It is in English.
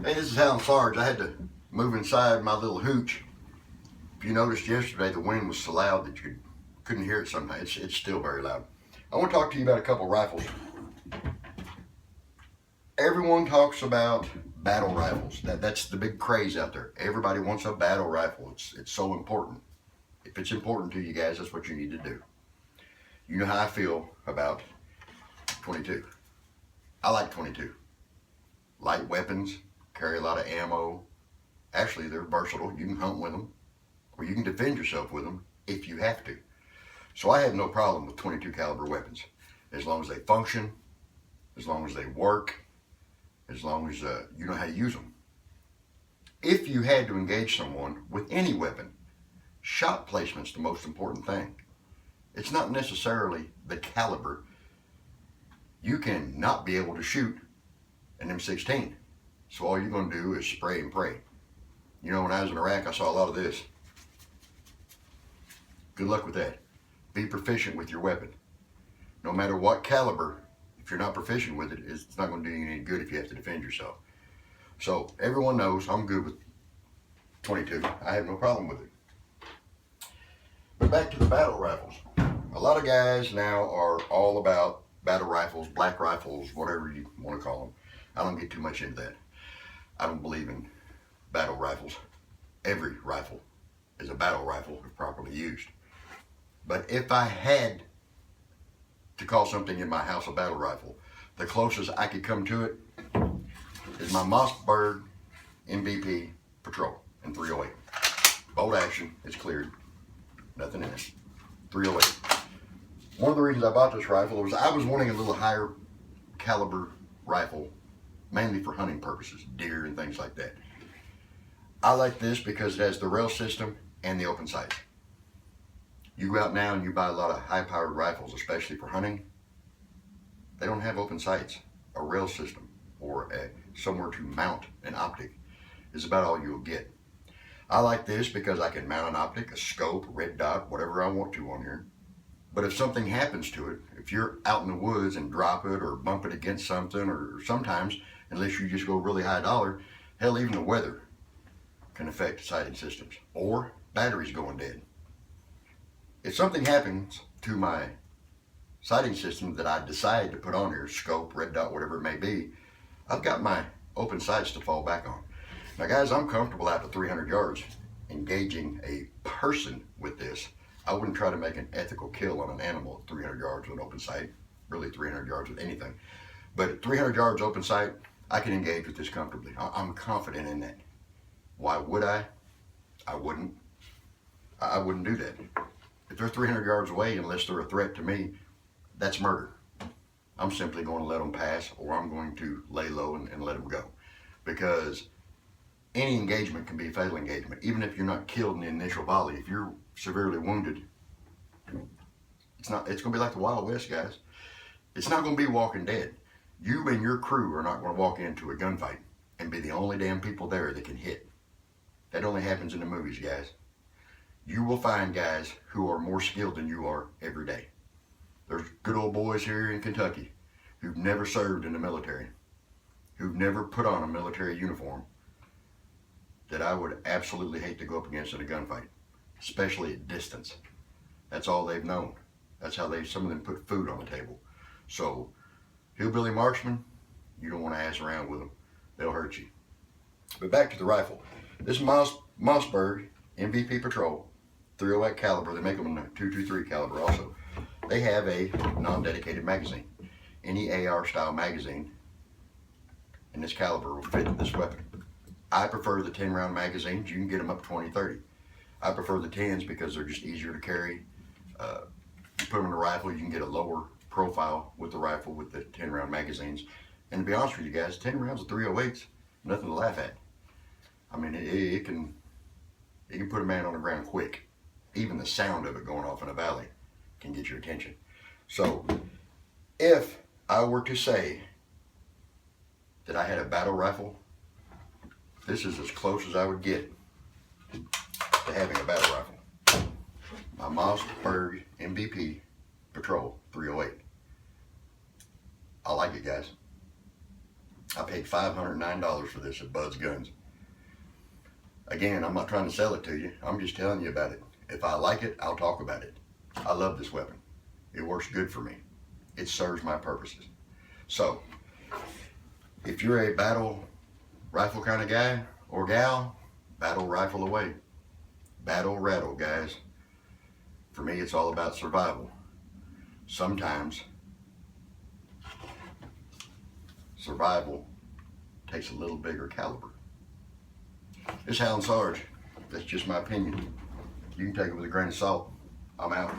Hey, this is Alan Sarge. I had to move inside my little hooch. If you noticed yesterday, the wind was so loud that you couldn't hear it sometimes. It's still very loud. I want to talk to you about a couple rifles. Everyone talks about battle rifles. That's the big craze out there. Everybody wants a battle rifle. It's so important. If it's important to you guys, that's what you need to do. You know how I feel about 22. I like 22. Light weapons, carry a lot of ammo. Actually, they're versatile. You can hunt with them, or you can defend yourself with them if you have to. So I have no problem with 22 caliber weapons, as long as they function, as long as they work, as long as you know how to use them. If you had to engage someone with any weapon, shot placement's the most important thing. It's not necessarily the caliber. You can not be able to shoot an M16. So all you're going to do is spray and pray. You know, when I was in Iraq, I saw a lot of this. Good luck with that. Be proficient with your weapon. No matter what caliber, if you're not proficient with it, it's not going to do you any good if you have to defend yourself. So everyone knows I'm good with 22. I have no problem with it. But back to the battle rifles. A lot of guys now are all about battle rifles, black rifles, whatever you want to call them. I don't get too much into that. I don't believe in battle rifles. Every rifle is a battle rifle if properly used. But if I had to call something in my house a battle rifle, the closest I could come to it is my Mossberg MVP Patrol in 308. Bolt action, it's cleared, nothing in it. 308. One of the reasons I bought this rifle was I was wanting a little higher caliber rifle, mainly for hunting purposes, deer and things like that. I like this because it has the rail system and the open sights. You go out now and you buy a lot of high-powered rifles, especially for hunting. They don't have open sights. A rail system or somewhere to mount an optic is about all you'll get. I like this because I can mount an optic, a scope, a red dot, whatever I want to on here. But if something happens to it, if you're out in the woods and drop it or bump it against something, or sometimes, unless you just go really high dollar, hell, even the weather can affect sighting systems or batteries going dead. If something happens to my sighting system that I decide to put on here, scope, red dot, whatever it may be, I've got my open sights to fall back on. Now guys, I'm comfortable out to 300 yards engaging a person with this. I wouldn't try to make an ethical kill on an animal at 300 yards with an open sight, really 300 yards with anything. But at 300 yards open sight, I can engage with this comfortably. I'm confident in that. Why would I? I wouldn't. I wouldn't do that. If they're 300 yards away, unless they're a threat to me, that's murder. I'm simply going to let them pass, or I'm going to lay low and let them go. Because any engagement can be a fatal engagement. Even if you're not killed in the initial volley, if you're severely wounded, it's going to be like the Wild West, guys. It's not going to be Walking Dead. You and your crew are not going to walk into a gunfight and be the only damn people there that can hit. That only happens in the movies, guys. You will find guys who are more skilled than you are every day. There's good old boys here in Kentucky who've never served in the military, who've never put on a military uniform, that I would absolutely hate to go up against in a gunfight, especially at distance. That's all they've known. That's how some of them put food on the table. So, hillbilly marksmen, you don't want to ass around with them. They'll hurt you. But back to the rifle. This Mossberg MVP Patrol 308 caliber, they make them in the 223 caliber also. They have a non-dedicated magazine. Any AR style magazine in this caliber will fit this weapon. I prefer the 10 round magazines. You can get them up 20, 30. I prefer the 10s because they're just easier to carry. You put them in a rifle, you can get a lower profile with the rifle with the 10 round magazines. And to be honest with you guys, 10 rounds of 308s, nothing to laugh at. I mean, it can put a man on the ground quick. Even the sound of it going off in a valley can get your attention. So, if I were to say that I had a battle rifle, this is as close as I would get to having a battle rifle. My Mossberg MVP Patrol 308. I like it, guys. I paid $509 for this at Bud's Guns. Again, I'm not trying to sell it to you. I'm just telling you about it. If I like it, I'll talk about it. I love this weapon. It works good for me. It serves my purposes. So, if you're a battle rifle kind of guy or gal, battle rifle away. Battle rattle, guys. For me, it's all about survival. Sometimes survival takes a little bigger caliber. This Hound Sarge, that's just my opinion. You can take it with a grain of salt. I'm out.